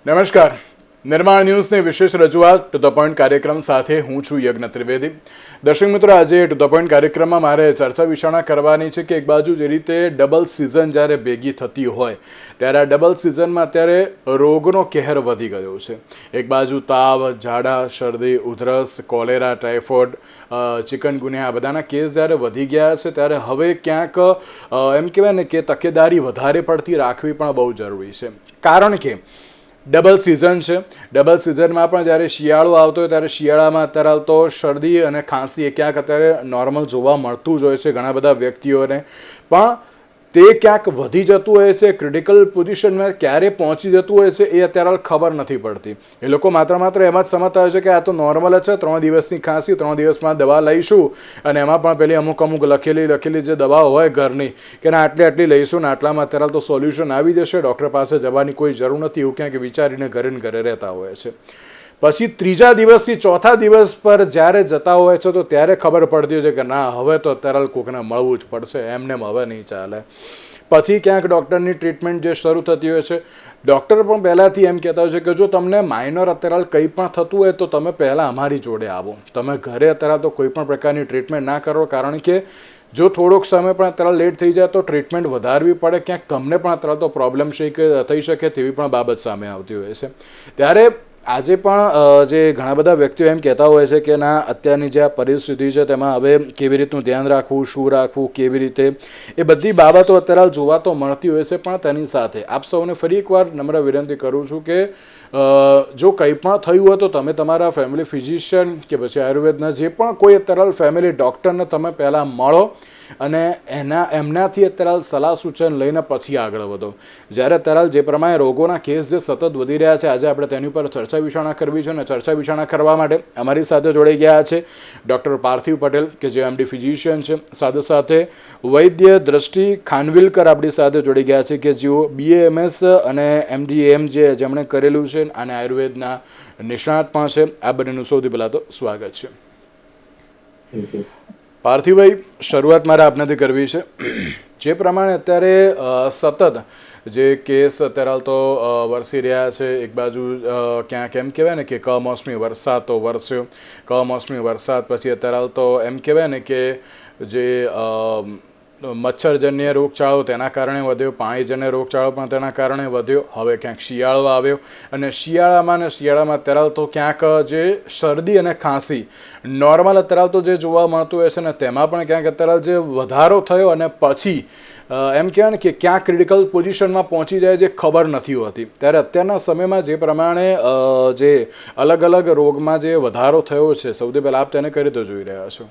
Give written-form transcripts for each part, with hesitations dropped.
નમસ્કાર. નિર્માણ ન્યૂઝની વિશેષ રજૂઆત ટુ ધ પોઈન્ટ કાર્યક્રમ સાથે હું છું યજ્ઞ ત્રિવેદી. દર્શક મિત્રો, આજે ટુ ધ પોઈન્ટ કાર્યક્રમમાં મારે ચર્ચા વિચારણા કરવાની છે કે એક બાજુ જે રીતે ડબલ સિઝન જ્યારે ભેગી થતી હોય ત્યારે આ ડબલ સિઝનમાં અત્યારે રોગનો કહેર વધી ગયો છે. એક બાજુ તાવ, ઝાડા, શરદી, ઉધરસ, કોલેરા, ટાઇફોઇડ, ચિકનગુનિયા આ બધાના કેસ જ્યારે વધી ગયા છે ત્યારે હવે ક્યાંક એમ કહેવાય ને કે તકેદારી વધારે પડતી રાખવી પણ બહુ જરૂરી છે. કારણ કે ડબલ સિઝન છે. ડબલ સિઝનમાં પણ જ્યારે શિયાળો આવતો હોય ત્યારે શિયાળામાં અત્યારે તો શરદી અને ખાંસી એ ક્યાંક અત્યારે નોર્મલ જોવા મળતું જ હોય છે ઘણા બધા વ્યક્તિઓને, પણ તે ક્યાંક વધી જતું હોય છે. ક્રિટિકલ પોઝિશનમાં ક્યારે પહોંચી જતું હોય છે એ અત્યારે ખબર નથી પડતી. એ લોકો માત્ર એમ જ સમજતા હોય છે કે આ તો નોર્મલ જ છે, 3 દિવસની ખાંસી, 3 દિવસમાં દવા લઈશું અને એમાં પણ પેલી અમુક લખેલી જે દવાઓ હોય ઘરની કે ના આટલી લઈશું ને આટલામાં અત્યારે તો સોલ્યુશન આવી જશે, ડૉક્ટર પાસે જવાની કોઈ જરૂર નથી, એવું ક્યાંક વિચારીને ઘરે રહેતા હોય છે. પછી 3જા દિવસથી 4થા દિવસ પર જ્યારે જતા હોય છે તો ત્યારે ખબર પડતી હોય છે કે ના હવે તો અત્યારે કોઈકને મળવું જ પડશે, એમને હવે નહીં ચાલે. પછી ક્યાંક ડૉક્ટરની ટ્રીટમેન્ટ જે શરૂ થતી હોય છે, ડૉક્ટર પણ પહેલાંથી એમ કહેતા હોય છે કે જો તમને માઇનોર અત્યારે કંઈ પણ થતું હોય તો તમે પહેલાં અમારી જોડે આવો, તમે ઘરે અત્યારે તો કોઈ પણ પ્રકારની ટ્રીટમેન્ટ ના કરો. કારણ કે જો થોડોક સમય પણ અત્યારે લેટ થઈ જાય તો ટ્રીટમેન્ટ વધારવી પડે, ક્યાંક તમને પણ અત્યારે તો પ્રોબ્લેમ થઈ શકે તેવી પણ બાબત સામે આવતી હોય છે. ત્યારે આજે પણ જે ઘણા બધા વ્યક્તિઓ એમ કહેતા હોય છે કે ના અત્યારની જે આ પરિસ્થિતિ છે તેમાં હવે કેવી રીતનું ધ્યાન રાખવું, શું રાખવું, કેવી રીતે, એ બધી બાબતો અત્યારે જોવા તો મળતી હોય છે. પણ તેની સાથે આપ સૌને ફરી એકવાર નમ્ર વિનંતી કરું છું કે જો કંઈ પણ થયું હોય તો તમે તમારા ફેમિલી ફિઝિશિયન કે પછી આયુર્વેદના જે પણ કોઈ અત્યારે ફેમિલી ડૉક્ટરને તમે પહેલાં મળો અને એમનાથી અત્યારે સલાહ સૂચન લઈને પછી આગળ વધો. જ્યારે અત્યારે જે પ્રમાણે રોગોના કેસ જે સતત વધી રહ્યા છે, આજે આપણે તેની ઉપર ચર્ચા વિચારણા કરવી છે અને ચર્ચા વિચારણા કરવા માટે અમારી સાથે જોડાઈ ગયા છે ડૉક્ટર પાર્થિવ પટેલ કે જે એમડી ફિઝિશિયન છે. સાથે વૈદ્ય દ્રષ્ટિ ખાનવિલકર આપણી સાથે જોડી ગયા છે કે જેઓ BAMS અને MDM જેમણે કરેલું છે અને આયુર્વેદના નિષ્ણાત પણ છે. આ બંનેનું સૌથી પહેલાં તો સ્વાગત છે. પાર્થિવભાઈ, શરૂઆત મારે આપનાથી કરવી છે. જે પ્રમાણે અત્યારે સતત જે કેસ અત્યારે તો વરસી રહ્યા છે, એક બાજુ ક્યાંક એમ કહેવાય ને કે કમોસમી વરસાદ તો વરસ્યો, કમોસમી વરસાદ પછી અત્યારે તો એમ કહેવાય ને કે જે મચ્છરજન્ય રોગચાળો તેના કારણે વધ્યો, પાણીજન્ય રોગચાળો પણ તેના કારણે વધ્યો, હવે ક્યાંક શિયાળો આવ્યો અને શિયાળામાં અત્યારે તો ક્યાંક જે શરદી અને ખાંસી નોર્મલ અત્યારે તો જે જોવા મળતું હોય છે ને તેમાં પણ ક્યાંક અત્યારે જે વધારો થયો અને પછી એમ કહેવાય ને કે ક્યાંક ક્રિટિકલ પોઝિશનમાં પહોંચી જાય જે ખબર નથી હોતી. ત્યારે અત્યારના સમયમાં જે પ્રમાણે જે અલગ રોગમાં જે વધારો થયો છે, સૌથી પહેલાં આપ તેને કઈ રીતે જોઈ રહ્યા છો?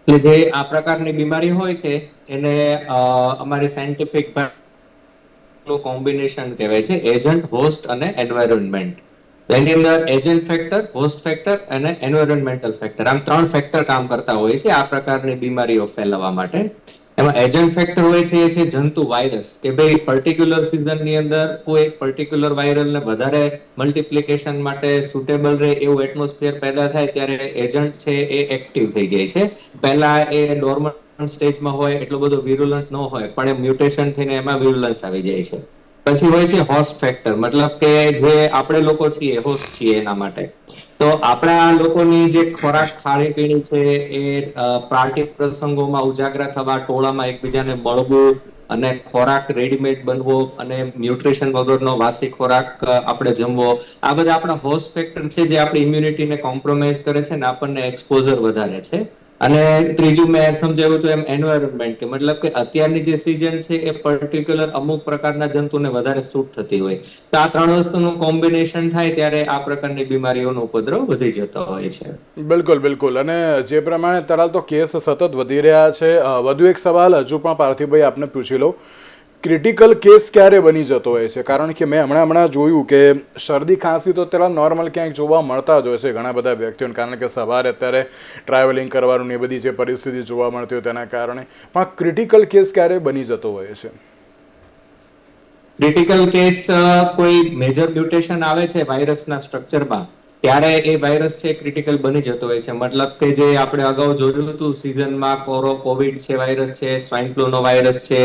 જે આ પ્રકારની બીમારી હોય છે એને અમારી સાયન્ટિફિક કોમ્બિનેશન કહેવાય છે, એજન્ટ, હોસ્ટ અને એન્વાયરમેન્ટ. એની અંદર એજન્ટ ફેક્ટર, હોસ્ટ ફેક્ટર અને એન્વાયરમેન્ટલ ફેક્ટર, આમ 3 ફેક્ટર કામ કરતા હોય છે આ પ્રકારની બીમારીઓ ફેલાવવા માટે. એમાં એજન્ટ ફેક્ટર હોય છે એ છે જંતુ, વાયરસ, કે ભાઈ પર્ટિક્યુલર સિઝનની અંદર કોઈ પર્ટિક્યુલર વાયરલને વધારે મલ્ટિપ્લિકેશન માટે સુટેબલ રહે એવું એટમોસ્ફિયર પેદા થાય ત્યારે એજન્ટ છે એ એક્ટિવ થઈ જાય છે. પહેલા એ ડોર્મન્ટ સ્ટેજમાં હોય, એટલો બધો વિરુલન્ટ ન હોય, પણ એ મ્યુટેશન થઈને એમાં વિરુલન્સ આવી જાય છે. પછી હોય છે હોસ્ટ ફેક્ટર, મતલબ કે જે આપણે લોકો છીએ, હોસ્ટ છીએ એના માટે. તો આપણા લોકોની જે ખોરાક ખાણીપીણી છે એ પાર્ટી પ્રસંગોમાં ઉજાગરા થવા, ટોળામાં એકબીજાને મળવું અને ખોરાક રેડીમેડ બનવો અને ન્યુટ્રિશન વગરનો વાસી ખોરાક આપણે જમવો, આ બધા આપણા હોસ્ટ ફેક્ટર છે જે આપણી ઇમ્યુનિટીને કોમ્પ્રોમાઇઝ કરે છે અને આપણને એક્સપોઝર વધારે છે. અને ત્રીજું મેં સમજાવ્યું હતું એમ એન્વાયરમેન્ટ, કે મતલબ કે અત્યારની જે સિઝન છે એ પર્ટિક્યુલર અમુક પ્રકારના જંતુને વધારે સૂટ થતી હોય. તો આ 3 વસ્તુનું કોમ્બિનેશન થાય ત્યારે આ પ્રકારની બીમારીઓનો ઉપદ્રવ વધી જતો હોય છે. બિલકુલ. અને જે પ્રમાણે અત્યારે તો કેસ સતત વધી રહ્યા છે, વધુ એક સવાલ હજુ પણ પાર્થિવભાઈ આપને પૂછી લો, ક્રિટિકલ કેસ ક્યારે બની જતો હોય છે? કારણ કે મેં હમણાં જોયું કે શરદી ખાંસી તો અત્યારે નોર્મલ ક્યાંક જોવા મળતા જ હોય છે ઘણા બધા વ્યક્તિઓને, કારણ કે સવારે અત્યારે ટ્રાવેલિંગ કરવાનું ને એ બધી જે પરિસ્થિતિ જોવા મળતી હોય તેના કારણે, પણ ક્રિટિકલ કેસ ક્યારે બની જતો હોય છે? ક્રિટિકલ કેસ કોઈ મેજર મ્યુટેશન આવે છે વાયરસના સ્ટ્રક્ચરમાં ત્યારે એ વાયરસ છે ક્રિટિકલ બની જતો હોય છે. મતલબ કે જે આપણે અગાઉ જોયું હતું સિઝનમાં, કોવિડ છે વાયરસ છે, સ્વાઇન ફ્લૂનો વાયરસ છે,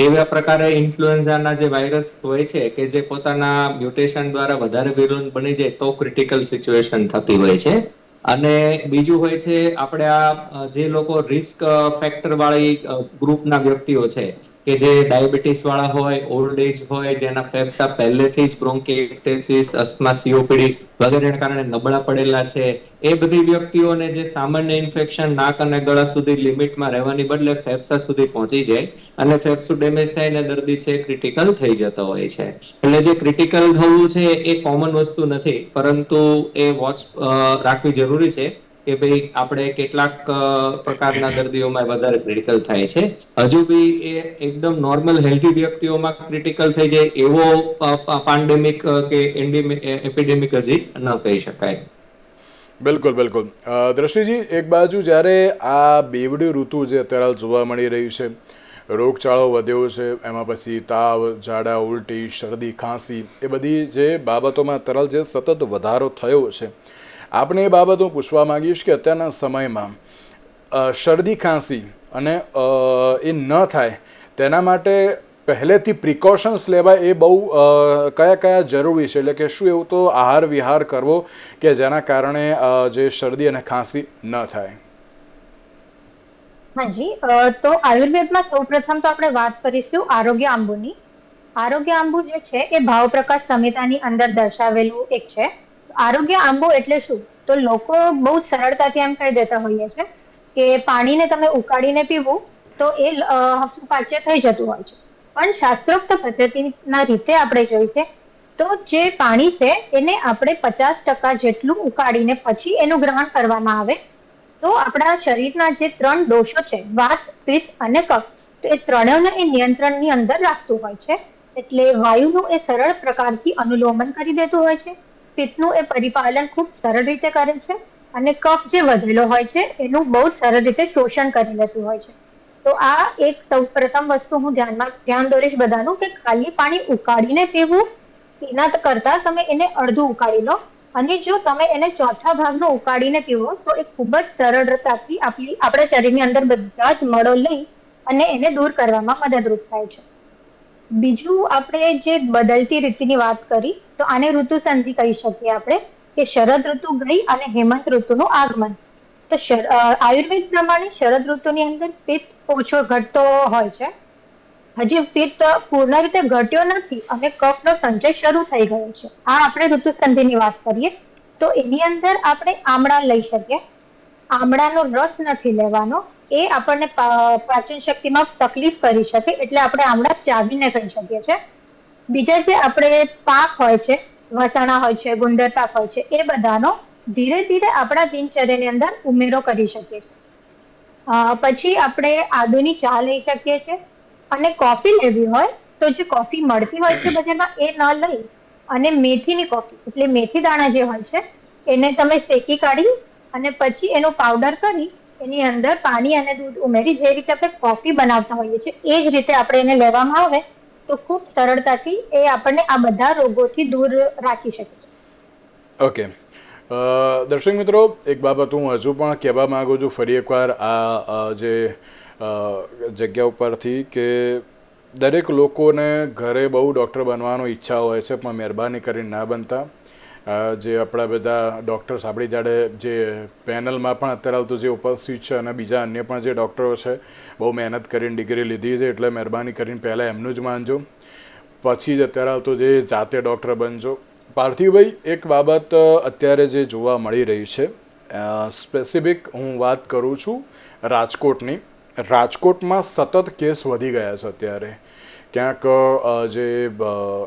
એવા પ્રકારે ઇન્ફ્લુએન્ઝાના જે વાયરસ હોય છે કે જે પોતાના મ્યુટેશન દ્વારા વધારે વિરુદ્ધ બની જાય તો ક્રિટિકલ સિચ્યુએશન થતી હોય છે. અને બીજું હોય છે આપણે આ જે લોકો રિસ્ક ફેક્ટર વાળી ગ્રુપના વ્યક્તિઓ છે કે જે ડાયાબિટીસ વાળા હોય, ઓલ્ડ એજ હોય, જેના ફેફસા પહેલેથી જ બ્રોન્કિટિસ, અસ્થમા, સીઓપીડી વગેરેના કારણે નબળા પડેલા છે, એ બધી વ્યક્તિઓને જે સામાન્ય ઇન્ફેક્શન નાક અને ગળા સુધી લિમિટમાં રહેવાની બદલે ફેફસા સુધી પહોંચી જાય અને ફેફસું ડેમેજ થાય અને દર્દી છે ક્રિટિકલ થઈ જતો હોય છે. એટલે જે ક્રિટિકલ થવું છે એ કોમન વસ્તુ નથી, પરંતુ એ વોચ રાખવી જરૂરી છે કે ભાઈ આપણે કેટલાક પ્રકારના દર્દીઓમાં વધારે ક્રિટિકલ થાય છે. હજુ બી એ એકદમ નોર્મલ હેલ્ધી વ્યક્તિઓમાં ક્રિટિકલ થઈ જાય એવો પેન્ડેમિક કે એપિડેમિક હજી ન કહી શકાય. બિલકુલ બિલકુલ. દ્રષ્ટિજી, એક બાજુ જ્યારે આ બેવડી ઋતુ જે અત્યારે જોવા મળી રહી છે, રોગચાળો વધ્યો છે, એમાં પછી તાવ, ઝાડા, ઉલટી, શરદી, ખાંસી, એ બધી જે બાબતોમાં અત્યારે જે સતત વધારો થયો છે, આપણે એ બાબત હું પૂછવા માંગીશ કે અત્યારના સમયમાં શરદી ખાંસી અને એ ન થાય તેના માટે પહેલેથી પ્રિકોશન્સ લેવાય એ બહુ કયા કયા જરૂરી છે? એટલે કે શું એવું તો આહાર વિહાર કરવો કે જેના કારણે જે શરદી અને ખાંસી ન થાય? હાજી, તો આયુર્વેદમાં સૌપ્રથમ તો આપણે વાત કરીશું આરોગ્ય આંબુની. આરોગ્ય આંબુ જે છે એ ભાવ પ્રકાશ સંહિતાની અંદર દર્શાવેલું એક છે. આરોગ્ય આંબુ એટલે શું? તો લોકો બહુ સરળતાથી એમ કહી દેતા હોઈએ છે કે પાણીને તમે ઉકાળીને પીવું તો એ સુપાચ્ય થઈ જતું હોય છે. પણ શાસ્ત્રોક્ત પદ્ધતિના રીતે આપણે જોઈશે તો જે પાણી છે એને આપણે 50% જેટલું ઉકાળીને પછી એનું ગ્રહણ કરવામાં આવે તો આપણા શરીરના જે 3 દોષો છે, વાત, પિત્ત અને કફ, તો એ ત્રણેયને એ નિયંત્રણની અંદર રાખતું હોય છે. એટલે વાયુનું એ સરળ પ્રકારથી અનુલોમન કરી દેતું હોય છે, પિત્તનું એ પરિપાલન ખૂબ સરળ રીતે કરે છે અને કફ જે વધેલો હોય છે એનું બહુ જ સરળ રીતે શોષણ કરી લેતું હોય છે. તો આ એક સૌ પ્રથમ વસ્તુ હું ધ્યાન દોરીશ બધાનું કે ખાલી પાણી ઉકાળીને પીવું એના કરતા તમે એને અડધું ઉકાળી લો, અને જો તમે એને ચોથા ભાગનો ઉકાળીને પીવો તો એ ખૂબ જ સરળતાથી આપણા શરીરની અંદર બધા જ મળો લઈ અને એને દૂર કરવામાં મદદરૂપ થાય છે. બીજું આપણે જે બદલતી ઋતુની વાત કરી તો આને ઋતુ સંધિ કહી શકીએ આપણે કે શરદ ઋતુ ગઈ અને હેમંત ઋતુનું આગમન. તો આયુર્વેદ પ્રમાણે શરદ ઋતુની અંદર પિત્ત ઓછો ઘટતો હોય છે. હજી પિત્ત પૂર્ણ રીતે ઘટ્યો નથી અને કફનો સંચય શરૂ થઈ ગયો છે. આ આપણે ઋતુ સંધિની વાત કરીએ તો એની અંદર આપણે આમળા લઈ શકીએ. આમળાનો રસ નથી લેવાનો, એ આપણને પાચન શક્તિમાં તકલીફ કરી શકે, એટલે આપણે આમળા ચાવીને કહી શકીએ છીએ. બીજા જે આપણે પાક હોય છે, વસાણા હોય છે, ગુંદર પાક હોય છે, એ બધાનો ધીરે ધીરે આપણા દિનચર્યાની અંદર ઉમેરો કરી શકીએ છીએ. પછી આપણે આદુની ચા લઈ શકીએ છીએ, અને કોફી લેવી હોય તો જે કોફી મળતી હોય છે બજારમાં એ ન લઈ અને મેથીની કોફી, એટલે મેથી દાણા જે હોય છે એને તમે શેકી કાઢી અને પછી એનો પાવડર કરી એની અંદર પાણી અને દૂધ ઉમેરી જે રીતે આપણે કોફી બનાવતા હોઈએ છીએ એ જ રીતે આપણે એને લેવામાં આવે તો ખૂબ સરળતાથી એ આપણને આ બધા રોગોથી દૂર રાખી શકે છે. ઓકે. દર્શક મિત્રો, એક બાબત હું હજુ પણ કહેવા માગું છું ફરી એકવાર આ જે જગ્યા ઉપરથી કે દરેક લોકોને ઘરે બહુ ડૉક્ટર બનવાનો ઈચ્છા હોય છે, પણ મહેરબાની કરીને ના બનતા. જે આપણા બધા ડૉક્ટર્સ આપણી જાડે જે પેનલમાં પણ અત્યારે હાલ તો જે ઉપસ્થિત છે અને બીજા અન્ય પણ જે ડૉક્ટરો છે બહુ મહેનત કરીને ડિગ્રી લીધી છે, એટલે મહેરબાની કરીને પહેલાં એમનું જ માનજો, પછી જ અત્યારે હાલ તો જે જાતે ડૉક્ટર બનજો. પાર્થિવભાઈ, એક બાબત અત્યારે જે જોવા મળી રહી છે, સ્પેસિફિક હું વાત કરું છું રાજકોટની. રાજકોટમાં સતત કેસ વધી ગયા છે અત્યારે. ક્યાંક જે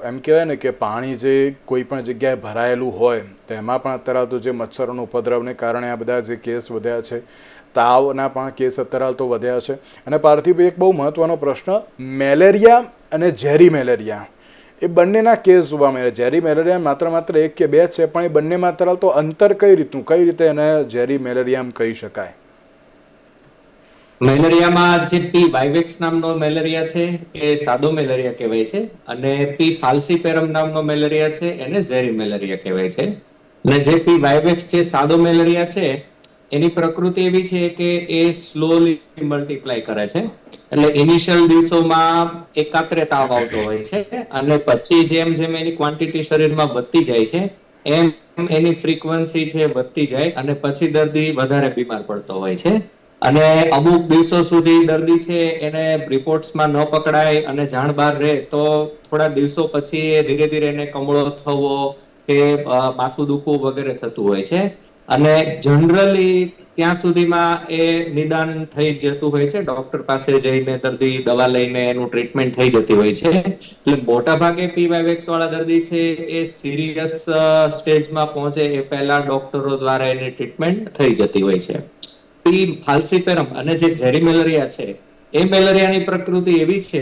એમ કહેવાય ને કે પાણી જે કોઈ પણ જગ્યાએ ભરાયેલું હોય તેમાં પણ અત્યારે તો જે મચ્છરોનો ઉપદ્રવને કારણે આ બધા જે કેસ વધ્યા છે, તાવના પણ કેસ અત્યારે તો વધ્યા છે. અને પાર્થિવભાઈ, એક બહુ મહત્ત્વનો પ્રશ્ન, મેલેરિયા અને ઝેરી મેલેરિયા એ બંનેના કેસ જોવા મળે. ઝેરી મેલેરિયા માત્ર 1 કે 2 છે, પણ એ બંનેમાં અત્યારે તો અંતર કઈ રીતનું, કઈ રીતે એને ઝેરી મેલેરિયા એમ કહી શકાય? મેલેરિયામાં જે પી વાઇવેક્સ નામનો મેલેરિયા છે એ સાદો મેલેરિયા કહેવાય છે, અને પી ફાલ્સીપેરમ નામનો મેલેરિયા છે એને ઝેરી મેલેરિયા કહેવાય છે. અને જે પી વાઇવેક્સ જે સાદો મેલેરિયા છે એની પ્રકૃતિ એવી છે કે એ સ્લોલી મલ્ટીપ્લાય કરે છે. એટલે ઇનિશિયલ દિવસોમાં એકાત્રે તાવ આવતો હોય છે અને પછી જેમ જેમ એની ક્વોન્ટિટી શરીરમાં વધતી જાય છે એમ એની ફ્રીક્વન્સી છે વધતી જાય અને પછી દર્દી વધારે બીમાર પડતો હોય છે. અને અમુક દિવસો સુધી દર્દી છે એને રિપોર્ટ્સમાં ન પકડાય અને જાણ બહાર રહે તો થોડા દિવસો પછી ધીરે ધીરે એને કમળો થવો કે માથું દુખવું વગેરે થતું હોય છે. અને જનરલી ત્યાં સુધીમાં એ નિદાન થઈ જતું હોય છે. ડોક્ટર પાસે જઈને દર્દી દવા લઈને એનું ટ્રીટમેન્ટ થઈ જતી હોય છે. એટલે મોટા ભાગે PYX વાળા દર્દી છે એ સિરિયસ સ્ટેજમાં પહોંચે એ પહેલા ડોક્ટરો દ્વારા એની ટ્રીટમેન્ટ થઈ જતી હોય છે. ફાલ્સીપેરમ અને જે ઝેરી મેલેરિયા છે એ મેલેરિયાની પ્રકૃતિ એવી છે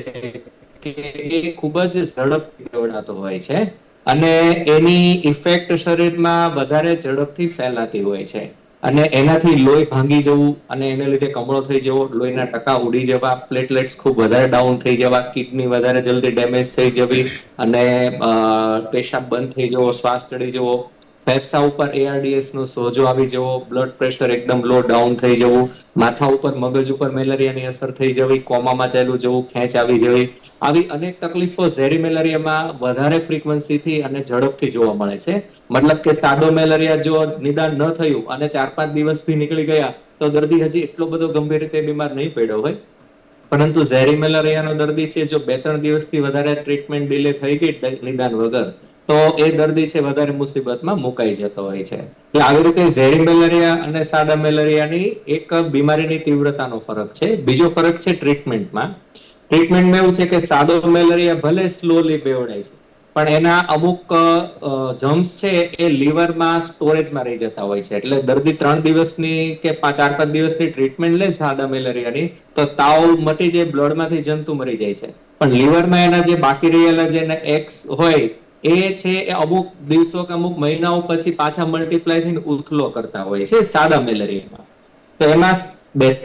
કે એ ખૂબ જ ઝડપથી દોડાતો હોય છે અને એની ઇફેક્ટ શરીરમાં વધારે ઝડપથી ફેલાતી હોય છે. અને એનાથી લોહી ભાંગી જવું અને એને લીધે કમળો થઈ જવો, લોહીના ટકા ઉડી જવા, પ્લેટલેટ્સ ખૂબ વધારે ડાઉન થઈ જવા, કિડની વધારે જલ્દી ડેમેજ થઈ જવી અને પેશાબ બંધ થઈ જવો, શ્વાસ ચડી જવો, ફેફસા ઉપર ARDS નો સોજો આવી જવો, બ્લડ પ્રેશર એકદમ લો ડાઉન થઈ જવું, માથા ઉપર મગજ ઉપર મેલેરિયાની અસર થઈ જવી, કોમામાં ચાલ્યું જવું, ખેંચ આવી જવી, આવી અનેક તકલીફો ઝેરી મેલેરિયામાં વધારે ફ્રીક્વન્સીથી અને ઝડપથી જોવા મળે છે. મતલબ કે સાદો મેલેરિયા જો નિદાન ન થયું અને 4-5 દિવસ થી નીકળી ગયા તો દર્દી હજી એટલો બધો ગંભીર રીતે બીમાર નહીં પડ્યો હોય. પરંતુ ઝેરી મેલેરિયાનો દર્દી છે જો 2-3 દિવસથી વધારે ટ્રીટમેન્ટ ડિલે થઈ ગઈ નિદાન વગર તો એ દર્દી છે વધારે મુસીબતમાં મુકાઈ જતો હોય છે. એટલે આવી રીતે ઝેરી મેલેરિયા અને સાદા મેલેરિયાની એક બીમારીની તીવ્રતાનો ફરક છે. બીજો ફરક છે ટ્રીટમેન્ટમાં. ટ્રીટમેન્ટમાં એવું છે કે સાદો મેલેરિયા ભલે સ્લોલી બેવડાય છે પણ એના અમુક જમ્સ છે એ લીવરમાં સ્ટોરેજમાં રહી જતા હોય છે. એટલે દર્દી 3 દિવસની કે 4-5 દિવસની ટ્રીટમેન્ટ લે સાદા મેલેરિયાની તો તાવ મટી જાય, બ્લડમાંથી જંતુ મરી જાય છે. પણ લીવરમાં એના જે બાકી રહેલા જે એક્સ હોય એ છે એ અમુક દિવસો કે અમુક મહિનાઓ પછી પાછા મલ્ટીપ્લાય થઈને ઉથલો કરતા હોય છે સાદા મેલેરિયામાં. તો એમાં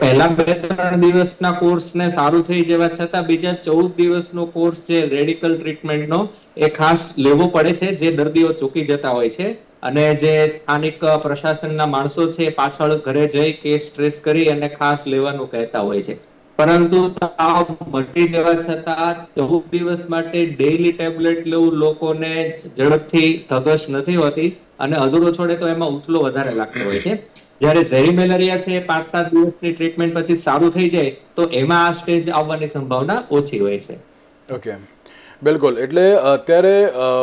પહેલા 2-3 દિવસના કોર્સને સારું થઈ જવા છતાં બીજા 14 દિવસનો કોર્સ છે રેડિકલ ટ્રીટમેન્ટનો એ ખાસ લેવો પડે છે, જે દર્દીઓ ચૂકી જતા હોય છે. અને જે સ્થાનિક પ્રશાસનના માણસો છે પાછળ ઘરે જઈ કેસ ટ્રેસ કરી અને ખાસ લેવાનું કહેતા હોય છે. પરંતુ તાવ મટી જવા છતાં 14 દિવસ માટે ડેઈલી ટેબ્લેટ લેવું લોકોને ઝડપથી ધગશ નથી હોતી અને અધૂરો છોડે તો એમાં ઉથલો વધારે લાગતો હોય છે. જ્યારે ઝેરી મેલેરિયા છે 5-7 દિવસની ટ્રીટમેન્ટ પછી સારું થઈ જાય તો એમાં આ સ્ટેજ આવવાની સંભાવના ઓછી હોય છે. ઓકે, બિલકુલ. એટલે અત્યારે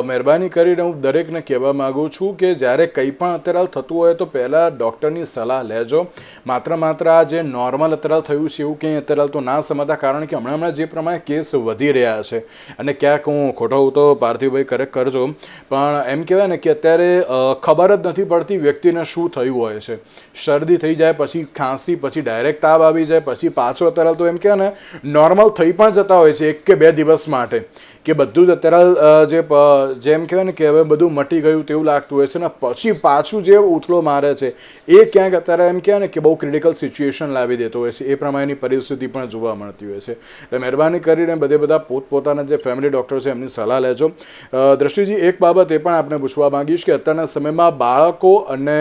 મહેરબાની કરીને હું દરેકને કહેવા માગું છું કે જ્યારે કંઈ પણ અત્યારે થતું હોય તો પહેલાં ડૉક્ટરની સલાહ લેજો. માત્ર આ જે નોર્મલ અત્યારે થયું છે એવું કંઈ અત્યારે તો ના સમજતા, કારણ કે હમણાં જે પ્રમાણે કેસ વધી રહ્યા છે અને ક્યાંક હું ખોટો હું તો પાર્થિવભાઈ કરેક્ટ કરજો, પણ એમ કહેવાય ને કે અત્યારે ખબર જ નથી પડતી વ્યક્તિને શું થયું હોય છે. શરદી થઈ જાય, પછી ખાંસી, પછી ડાયરેક્ટ તાવ આવી જાય, પછી પાછો અત્યારે તો એમ કહેવાય ને નોર્મલ થઈ પણ જતા હોય છે 1 કે 2 દિવસ માટે કે બધું જ અત્યારે જેમ કહેવાય ને કે હવે બધું મટી ગયું તેવું લાગતું હોય છે ને પછી પાછું જે ઉથલો મારે છે એ ક્યાંક અત્યારે એમ કહેવાય ને કે બહુ ક્રિટિકલ સિચ્યુએશન લાવી દેતો હોય છે. એ પ્રમાણેની પરિસ્થિતિ પણ જોવા મળતી હોય છે. એટલે મહેરબાની કરીને બધા પોતપોતાના જે ફેમિલી ડૉક્ટર છે એમની સલાહ લેજો. દ્રષ્ટિજી, એક બાબત એ પણ આપને પૂછવા માંગીશ કે અત્યારના સમયમાં બાળકો અને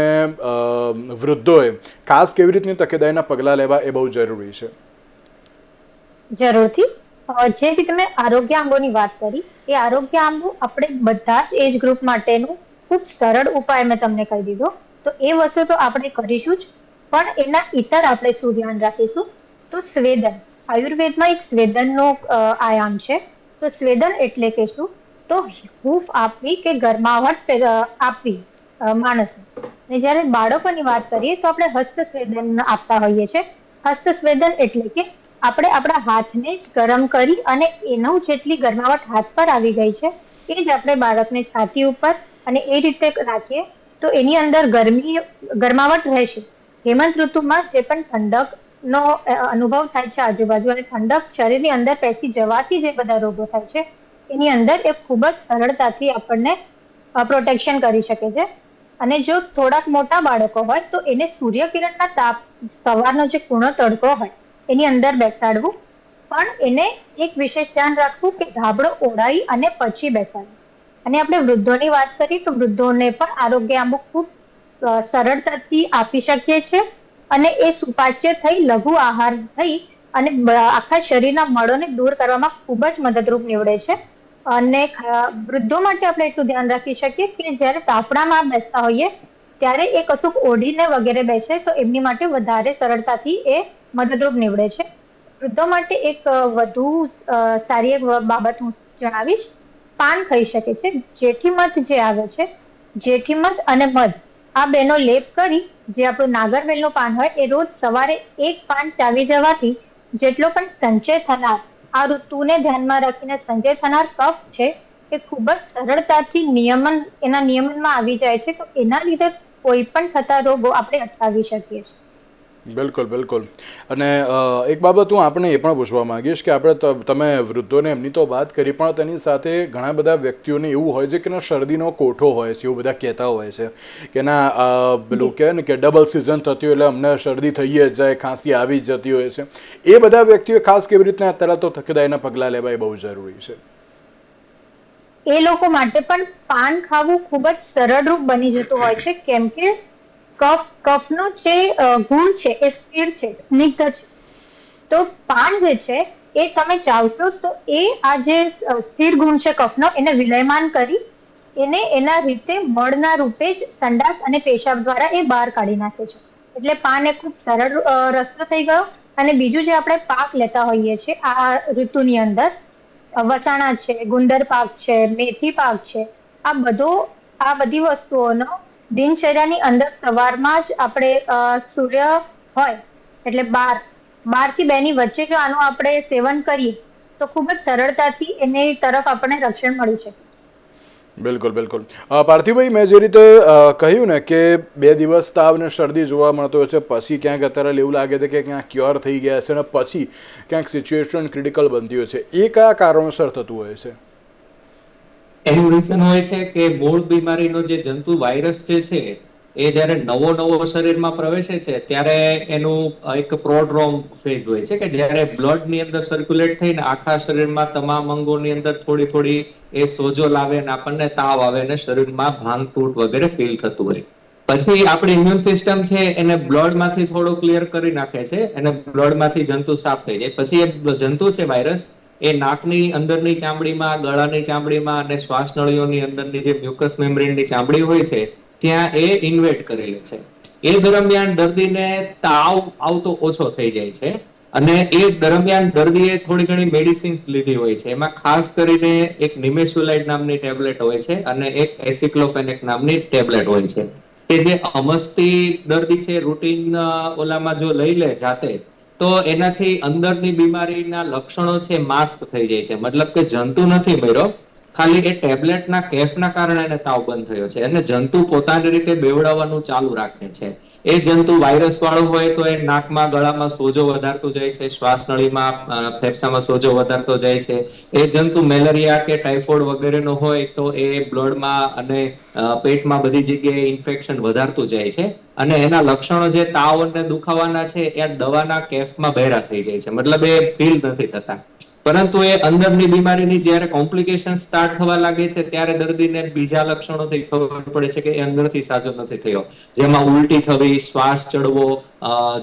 વૃદ્ધોએ ખાસ કેવી રીતની તકેદારીના પગલાં લેવા એ બહુ જરૂરી છે. જરૂરથી. જે બી તમે આરોગ્ય આંબોની વાત કરી એ આરોગ્ય આંબો આપણે બધા જ એજ ગ્રુપ માટેનું ખૂબ સરળ ઉપાય મેં તમને કહી દીધો. તો એ વસ્તુ તો આપણે કરીશું જ, પણ એના ઇતર આપણે શું ધ્યાન રાખીશું તો સ્વેદન. આયુર્વેદમાં એક સ્વેદનનો આયામ છે. તો સ્વેદન એટલે કે શું? તો હૂંફ આપવી કે ગરમાવટ આપવી માણસને. ને જ્યારે બાળકોની વાત કરીએ તો આપણે હસ્તસ્વેદન આપતા હોઈએ છીએ. હસ્તસ્વેદન એટલે કે આપણે આપણા હાથને જ ગરમ કરી અને એનો જેટલી ગરમાવટ હાથ પર આવી ગઈ છે એ જ આપણે બાળકને છાતી ઉપર અને એ રીતે રાખીએ તો એની અંદર ગરમાવટ રહેશે. હેમંત ઋતુમાં જે પણ ઠંડકનો અનુભવ થાય છે આજુબાજુ અને ઠંડક શરીરની અંદર પેસી જવાથી જે બધા રોગો થાય છે એની અંદર એ ખૂબ જ સરળતાથી આપણને પ્રોટેક્શન કરી શકે છે. અને જો થોડાક મોટા બાળકો હોય તો એને સૂર્યકિરણના તાપ સવારનો જે કૂણો તડકો હોય એની અંદર બેસાડવું, પણ એને એક વિશેષ ધ્યાન રાખવું કે ધાબળો ઓળાઈ અને પછી બેસાડવું. અને આપણે વૃદ્ધોની વાત કરીએ તો વૃદ્ધોને પણ આરોગ્ય આંબો ખૂબ સરળતાથી આપી શકીએ છીએ અને એ સુપાચ્ય થઈ લઘુ આહાર થઈ અને આખા શરીરના મળોને દૂર કરવામાં ખૂબ જ મદદરૂપ નીવડે છે. અને વૃદ્ધો માટે આપણે એટલું ધ્યાન રાખી શકીએ કે જ્યારે તાપણામાં બેસતા હોઈએ ત્યારે એ કશુંક ઓઢીને વગેરે બેસે તો એમની માટે વધારે સરળતાથી એ મદદરૂપ નીવડે છે. વૃદ્ધો માટે એક વધુ સારી એક બાબત હું જણાવીશ. પાન ખાઈ શકે છે. જેઠીમધ જે આવે છે, જેઠીમધ અને મધ આ બેનો લેપ કરી, જે આપણું નાગરવેલનું પાન હોય, એ રોજ સવારે એક પાન ચાવી જવાથી જેટલો પણ સંચય થનાર, આ ઋતુને ધ્યાનમાં રાખીને સંચય થનાર કફ છે એ ખૂબ જ સરળતાથી એના નિયમનમાં આવી જાય છે. તો એના લીધે કોઈ પણ થતા રોગો આપણે અટકાવી શકીએ છીએ. બિલકુલ બિલકુલ. અને એક બાબત હું આપણે એ પણ પૂછવા માંગીશ કે આપણે તમે વૃદ્ધોને એમની તો વાત કરી, પણ તેની સાથે ઘણા બધા વ્યક્તિઓને એવું હોય છે કે ના શરદીનો કોઠો હોય છે, એવું બધા કહેતા હોય છે કે ના પેલું કહે ને કે ડબલ સિઝન થતી હોય એટલે અમને શરદી થઈ જ જાય, ખાંસી આવી જ જતી હોય છે. એ બધા વ્યક્તિઓ ખાસ કેવી રીતના અત્યારે તો તકેદારીના પગલાં લેવા એ બહુ જરૂરી છે. એ લોકો માટે પણ પાન ખાવું ખૂબ જ સરળરૂપ બની જતું હોય છે, કેમ કે કફનો જે ગુણ છે એ સ્થિર છે, સ્નિગ્ધ છે. તો પાન જે છે એ તમે ચાવશો તો એ આ જે સ્થિર ગુણ છે કફનો એને વિલયમાન કરી એને એના રીતે મળના રૂપે જ સંડાસ અને પેશાબ દ્વારા એ બહાર કાઢી નાખે છે. એટલે પાન એ ખૂબ સરળ રસ્તો થઈ ગયો. અને બીજું જે આપણે પાક લેતા હોઈએ છીએ આ ઋતુની અંદર, વસાણા છે, ગુંદર પાક છે, મેથી પાક છે, આ બધી વસ્તુઓનો દિનચર્યાની અંદર સવારમાં જ આપણે સૂર્ય હોય એટલે 12 થી 2 ની વચ્ચે જો આનું આપણે સેવન કરીએ તો ખૂબ જ સરળતાથી એની તરફ આપણને રક્ષણ મળી શકે. બિલકુલ બિલકુલ. પાર્થિવભાઈ, મેં જે રીતે કહ્યું ને કે 2 દિવસ તાવ અને શરદી જોવા મળતો હોય છે, પછી ક્યાંક અત્યારે એવું લાગે છે કે ક્યાંક ક્યોર થઈ ગયા છે અને પછી ક્યાંક સિચ્યુએશન ક્રિટિકલ બનતી હોય છે, એ કયા કારણોસર થતું હોય છે? એનું રીઝન હોય છે કે મૂળ બીમારીનો જે જંતુ વાયરસ જે છે એ જ્યારે નવો શરીરમાં પ્રવેશે છે ત્યારે એનું એક પ્રોડ્રોમ ફેઝ હોય છે કે જ્યારે બ્લડની અંદર સર્ક્યુલેટ થઈને આખા શરીરમાં તમામ અંગોની અંદર થોડી એ સોજો લાવે અને આપણને તાવ આવે અને શરીરમાં ભાંગ તૂટ વગેરે ફીલ થતું હોય. પછી આપણી ઇમ્યુન સિસ્ટમ છે એને બ્લડમાંથી થોડું ક્લિયર કરી નાખે છે અને બ્લડમાંથી જંતુ સાફ થઈ જાય. પછી એ જંતુ છે વાયરસ એ નાકની અંદરની ચામડીમાં, ગળાની ચામડીમાં અને શ્વાસ નળીઓની અંદરની જે મ્યુકસ મેમ્બ્રેનની ચામડી હોય છે ત્યાં એ ઇન્વેટ કરી લે છે. એ દરમિયાન દર્દીને તાવ આવતો ઓછો થઈ જાય છે અને એ દરમિયાન દર્દીએ થોડી ઘણી મેડિસિન્સ લીધી હોય છે. એમાં ખાસ કરીને એક નિમેસુલાઇડ નામની ટેબ્લેટ હોય છે અને એક એસિક્લોફેનેક નામની ટેબ્લેટ હોય છે કે જે અમસ્તી દર્દી છે રૂટીન ઓલામાં જો લઈ લે જાતે તો એનાથી અંદરની બીમારીના લક્ષણો છે માસ્ક થઈ જાય છે. મતલબ કે જંતુ નથી મર્યો, ખાલી એ ટેબ્લેટના કેફના કારણે એને તાવ બંધ થયો છે અને જંતુ પોતાની રીતે બેવડાવવાનું ચાલુ રાખે છે. એ જંતુ વાયરસ વાળું હોય તો એ નાકમાં, ગળામાં સોજો વધારતું જાય છે, શ્વાસ નળીમાં, ફેફસામાં સોજો વધારતો જાય છે. એ જંતુ મેલેરિયા કે ટાઇફોઇડ વગેરેનો હોય તો એ બ્લડમાં અને પેટમાં બધી જગ્યાએ ઇન્ફેક્શન વધારતું જાય છે અને એના લક્ષણો જે તાવ અને દુખાવાના છે એ દવાના કેફમાં બહેરા થઈ જાય છે. મતલબ એ ફીલ નથી થતા. પરંતુ એ અંદરની બીમારીની જ્યારે કોમ્પ્લિકેશન સ્ટાર્ટ થવા લાગે છે ત્યારે દર્દીને બીજા લક્ષણોથી ખબર પડે છે કે એ અંદરથી સાજો નથી થયો, જેમાં ઉલટી થવી, શ્વાસ ચડવો,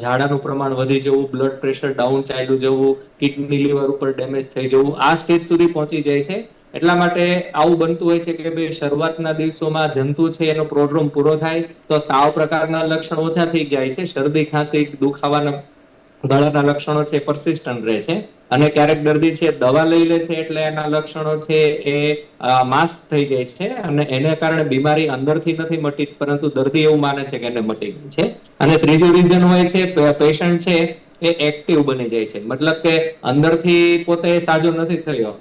ઝાડાનું પ્રમાણ વધી જવું, બ્લડ પ્રેશર ડાઉન ચાલ્યું જવું, કિડની લીવર ઉપર ડેમેજ થઈ જવું, આ સ્ટેજ સુધી પહોંચી જાય છે. એટલા માટે આવું બનતું હોય છે કે ભાઈ શરૂઆતના દિવસોમાં જંતુ છે એનો પ્રોડ્રોમ પૂરો થાય તો તાવ પ્રકારના લક્ષણ ઓછા થઈ જાય છે, શરદી, ખાંસી, દુખાવાના ગળાના લક્ષણો છે પરસિસ્ટન્ટ રહે છે અને ક્યારેક દર્દી છે દવા લઈ લે છે એટલે એના લક્ષણો છે એ માસ્ક થઈ જાય છે અને એને કારણે બીમારી અંદરથી નથી મટી પરંતુ દર્દી એવું માને છે કે એને મટી ગઈ છે. અને ત્રીજું રીઝન હોય છે પેશન્ટ છે એ એક્ટિવ બની જાય છે. મતલબ કે અંદરથી પોતે સાજો નથી થયો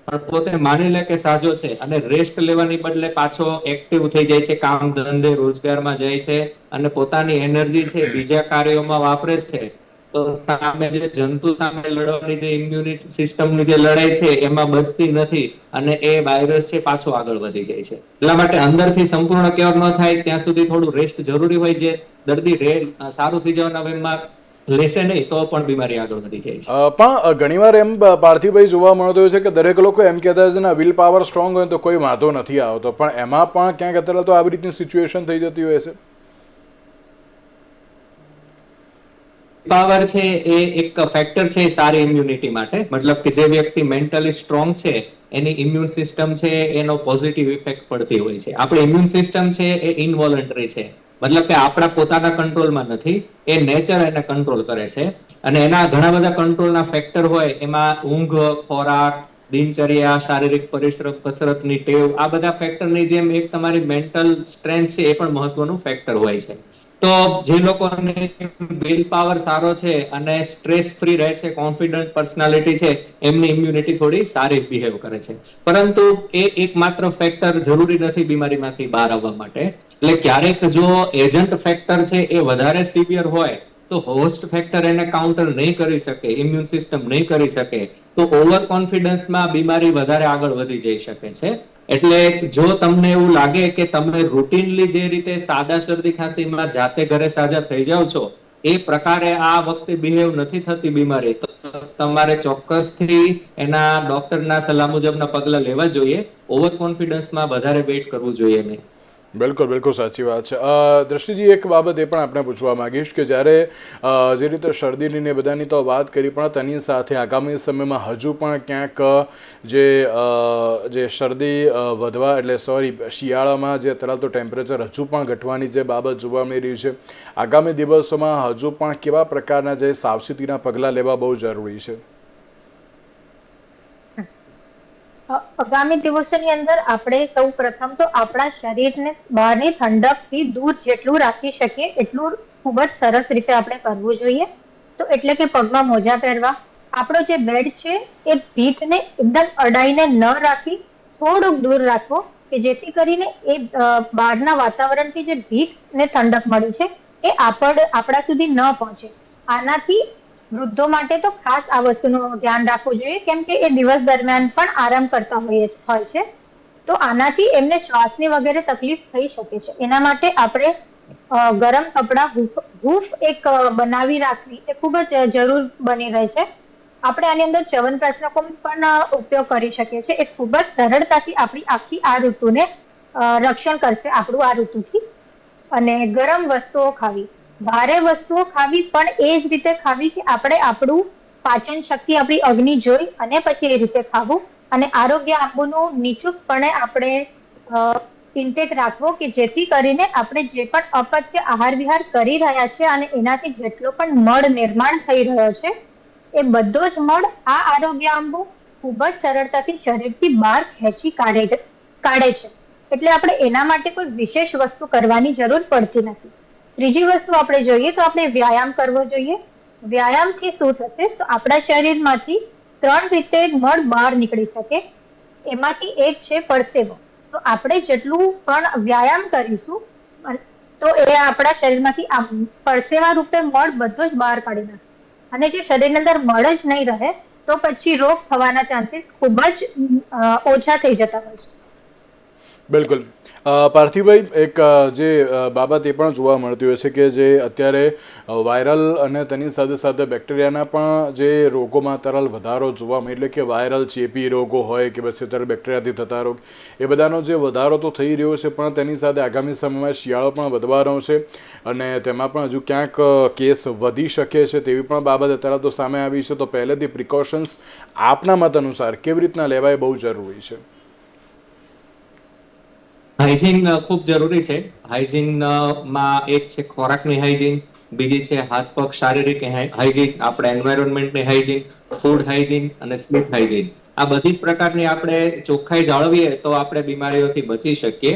પણ પોતે માની લે કે સાજો છે અને રેસ્ટ લેવાની બદલે પાછો એક્ટિવ થઈ જાય છે, કામ ધંધે રોજગારમાં જાય છે અને પોતાની એનર્જી છે બીજા કાર્યોમાં વાપરે છે. તો સામે જે જંતુ સામે લડવાની જે ઇમ્યુનિટી સિસ્ટમની જે લડાઈ છે એમાં બચતી નથી અને એ વાયરસ છે પાછો આગળ વધી જાય છે. એટલા માટે અંદરથી સંપૂર્ણ ક્યોર ન થાય ત્યાં સુધી થોડું રેસ્ટ જરૂરી હોય. જે દર્દી સારું થઈ જવાના વેમમાં લેશે નહીં તો પણ બીમારી આગળ વધી જાય છે. પણ ઘણીવાર એમ પાર્થિવભાઈ જોવા મળતો હોય છે કે દરેક લોકો એમ કહેતા છે ને વિલ પાવર સ્ટ્રોંગ હોય તો કોઈ વાંધો નથી આવતો, પણ એમાં પણ ક્યાંક અત્યારે તો આવી રીતની સિચ્યુએશન થઈ જતી હોય છે. પાવર છે એ એક ફેક્ટર છે સારી ઇમ્યુનિટી માટે, મતલબ કે જે વ્યક્તિ મેન્ટલી સ્ટ્રોંગ છે એની ઇમ્યુન સિસ્ટમ છે એનો પોઝિટિવ ઇફેક્ટ પડતી હોય છે. આપણી ઇમ્યુન સિસ્ટમ છે એ ઇનવોલન્ટરી છે, મતલબ કે આપણા પોતાના કંટ્રોલમાં નથી, એ નેચર એને કંટ્રોલ કરે છે. અને એના ઘણા બધા કંટ્રોલના ફેક્ટર હોય, એમાં ઊંઘ, ખોરાક, દિનચર્યા, શારીરિક પરિશ્રમ, કસરતની ટેવ, આ બધા ફેક્ટરની જેમ એક તમારી મેન્ટલ સ્ટ્રેન્થ છે એ પણ મહત્વનું ફેક્ટર હોય છે. તો જે લોકોને વિલ પાવર સારો છે અને સ્ટ્રેસ ફ્રી રહે છે, કોન્ફિડન્ટ પર્સનાલિટી છે, એમની ઇમ્યુનિટી થોડી સારી બિહેવ કરે છે. પરંતુ એ એકમાત્ર ફેક્ટર જરૂરી નથી બીમારીમાંથી બહાર આવવા માટે. એટલે ક્યારેક જો એજન્ટ ફેક્ટર છે એ વધારે સિવિયર હોય તો હોસ્ટ ફેક્ટર એને કાઉન્ટર નહીં કરી શકે, ઇમ્યુન સિસ્ટમ નહીં કરી શકે, તો ઓવર કોન્ફિડન્સમાં બીમારી વધારે આગળ વધી જઈ શકે છે. એટલે જો તમને એવું લાગે કે તમે રૂટીનલી જે રીતે સાદા શરદી ખાંસીમાં જાતે ઘરે સાજા થઈ જાઓ છો એ પ્રકારે આ વખતે બિહેવ નથી થતી બીમારી, તો તમારે ચોક્કસથી એના ડોક્ટરના સલાહ મુજબના પગલા લેવા જોઈએ. ઓવર કોન્ફિડન્સમાં વધારે વેઇટ કરવું જોઈએ નહીં. બિલકુલ બિલકુલ સાચી વાત છે. દ્રષ્ટિજી, એક બાબત એ પણ આપણે પૂછવા માંગીશ કે જ્યારે જે રીતે શરદીની ને બધાની તો વાત કરી, પણ તેની સાથે આગામી સમયમાં હજુ પણ ક્યાંક જે શરદી વધવા, એટલે શિયાળામાં જે અત્યારે તો ટેમ્પરેચર હજુ પણ ઘટવાની જે બાબત જોવા મળી રહી છે, આગામી દિવસોમાં હજુ પણ કેવા પ્રકારના જે સાવચેતીના પગલાં લેવા બહુ જરૂરી છે? આગામી દિવસોની અંદર આપણે સૌ પ્રથમ તો આપણા શરીરને બહારની ઠંડકથી દૂર જેટલું રાખી શકીએ એટલું ખૂબ જ સરસ રીતે આપણે કરવું જોઈએ. તો એટલે કે પગમાં મોજા પહેરવા, આપણો જે બેડ છે એ ભીતને એકદમ અડાઈને ન રાખી થોડુંક દૂર રાખવો, કે જેથી કરીને એ બહારના વાતાવરણથી જે ભીતને ઠંડક મળી છે એ આપણા સુધી ન પહોંચે. આનાથી વૃદ્ધો માટે તો ખાસ આ વસ્તુનું ધ્યાન રાખવું જોઈએ, કેમ કે એ દિવસ દરમિયાન પણ આરામ કરતા હોય છે, તો આનાથી એમને શ્વાસની વગેરે તકલીફ થઈ શકે છે. એના માટે આપણે ગરમ કપડા, હૂફ એક બનાવી રાખવી એ ખૂબ જ જરૂર બની રહે છે. આપણે આની અંદર ચ્યવનપ્રાશનો પણ ઉપયોગ કરી શકીએ છીએ. એ ખૂબ જ સરળતાથી આપણી આખી આ ઋતુને રક્ષણ કરશે, આપણું આ ઋતુથી. અને ગરમ વસ્તુઓ ખાવી, ભારે વસ્તુઓ ખાવી પણ એ જ રીતે ખાવી કે આપણે આપણું પાચન શક્તિ, આપણી અગ્નિ જોઈ અને પછી એ રીતે ખાવું. અને આરોગ્ય આંબોનું નિચુકપણે આપણે ઇન્ટેક રાખવો, કે જેથી કરીને આપણે જે પણ અપચય આહાર વિહાર કરી રહ્યા છે અને એનાથી જેટલો પણ મળ નિર્માણ થઈ રહ્યો છે એ બધો જ મળ આ આરોગ્ય આંબો ખૂબ જ સરળતાથી શરીરથી બહાર ખેંચી કાઢે છે. એટલે આપણે એના માટે કોઈ વિશેષ વસ્તુ કરવાની જરૂર પડતી નથી. ત્રીજી વસ્તુ આપણે જોઈએ તો આપણે વ્યાયામ કરવો જોઈએ. વ્યાયામથી શું થશે, તો આપણા શરીરમાંથી 3 રીતે મળ બહાર નીકળી શકે. એમાંથી એક છે પરસેવો. તો આપણે જેટલું પણ વ્યાયામ કરીશું તો એ આપણા શરીરમાંથી પરસેવા રૂપે મળ બધો જ બહાર કાઢી નાખશે. અને જો શરીરની અંદર મળ જ નહીં રહે તો પછી રોગ થવાના ચાન્સીસ ખૂબ જ ઓછા થઈ જતા હોય છે. બિલકુલ. પાર્થિવભાઈ, એક જે બાબત એ પણ જોવા મળતી હોય છે કે જે અત્યારે વાયરલ અને તેની સાથે સાથે બેક્ટેરિયાના પણ જે રોગોમાં તરલ વધારો જોવા મળે, એટલે કે વાયરલ ચેપી રોગો હોય કે પછી અત્યારે બેક્ટેરિયાથી થતા રોગ, એ બધાનો જે વધારો તો થઈ રહ્યો છે, પણ તેની સાથે આગામી સમયમાં શિયાળો પણ વધવાનો છે અને તેમાં પણ હજુ ક્યાંક કેસ વધી શકે છે તેવી પણ બાબત અત્યારે તો સામે આવી છે. તો પહેલેથી પ્રિકોશન્સ આપના મત અનુસાર કેવી રીતના લેવાય બહુ જરૂરી છે? હાઇજીન ખૂબ જરૂરી છે. હાઇજીનમાં એક છે ખોરાકની હાઇજીન, બીજી છે હાથ પગ શારીરિક હાઇજીન, આપણે એન્વાયરમેન્ટની હાઇજીન, ફૂડ હાઇજીન અને સ્લીપ હાઇજીન. આ બધી જ પ્રકારની આપણે ચોખ્ખાઈ જાળવીએ તો આપણે બીમારીઓથી બચી શકીએ.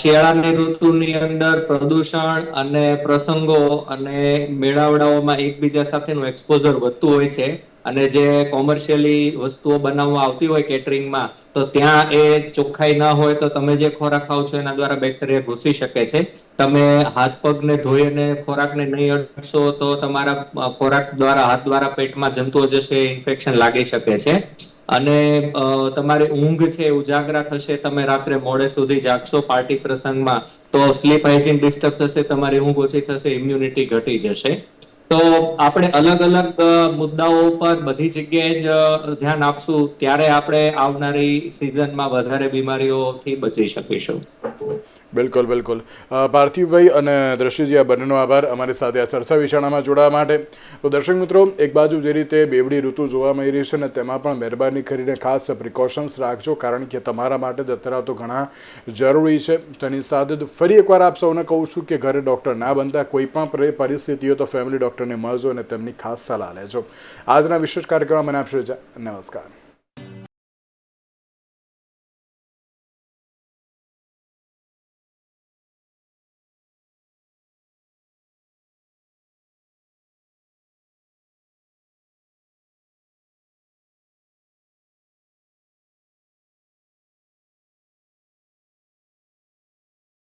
શિયાળાની ઋતુની અંદર પ્રદૂષણ અને પ્રસંગો અને મેળાવડાઓમાં એકબીજા સાથેનું એક્સપોઝર વધતું હોય છે, અને જે કોમર્શિયલી વસ્તુઓ બનાવવા આવતી હોય કેટરિંગમાં, તો ત્યાં એ ચોખ્ખાઈ ના હોય તો તમે જે ખોરાક ખાવ છો એના દ્વારા બેક્ટેરિયા ઘૂસી શકે છે. તમે હાથ પગને ધોઈને ખોરાકને નહીં અડશો તો તમારા ખોરાક દ્વારા, હાથ દ્વારા પેટમાં જંતુઓ જશે, ઇન્ફેક્શન લાગી શકે છે. અને તમારી ઊંઘ છે ઉજાગરા થશે, તમે રાત્રે મોડે સુધી જાગશો પાર્ટી પ્રસંગમાં, તો સ્લીપ હાઇજીન ડિસ્ટર્બ થશે, તમારી ઊંઘ ઓછી થશે, ઇમ્યુનિટી ઘટી જશે. તો આપણે અલગ અલગ મુદ્દાઓ પર બધી જગ્યાએ જ ધ્યાન આપશું ત્યારે આપણે આવનારી સિઝનમાં વધારે બીમારીઓથી બચી શકીશું. બિલકુલ બિલકુલ પાર્થિવભાઈ અને દ્રષ્ટિજી આ બંનેનો આભાર અમારી સાથે આ ચર્ચા વિચારણામાં જોડાવા માટે. તો દર્શક મિત્રો, એક બાજુ જે રીતે બેવડી ઋતુ જોવા મળી રહી છે ને તેમાં પણ મહેરબાની કરીને ખાસ પ્રિકોશન્સ રાખજો, કારણ કે તમારા માટે અત્યારે તો ઘણા જરૂરી છે. તેની સાથે ફરી એકવાર આપ સૌને કહું છું કે ઘરે ડૉક્ટર ના બનતા, કોઈ પણ પરિસ્થિતિ હોય તો ફેમિલી ડૉક્ટરને મળજો અને તેમની ખાસ સલાહ લેજો. આજના વિશેષ કાર્યક્રમમાં મને આપશો રજા. નમસ્કાર.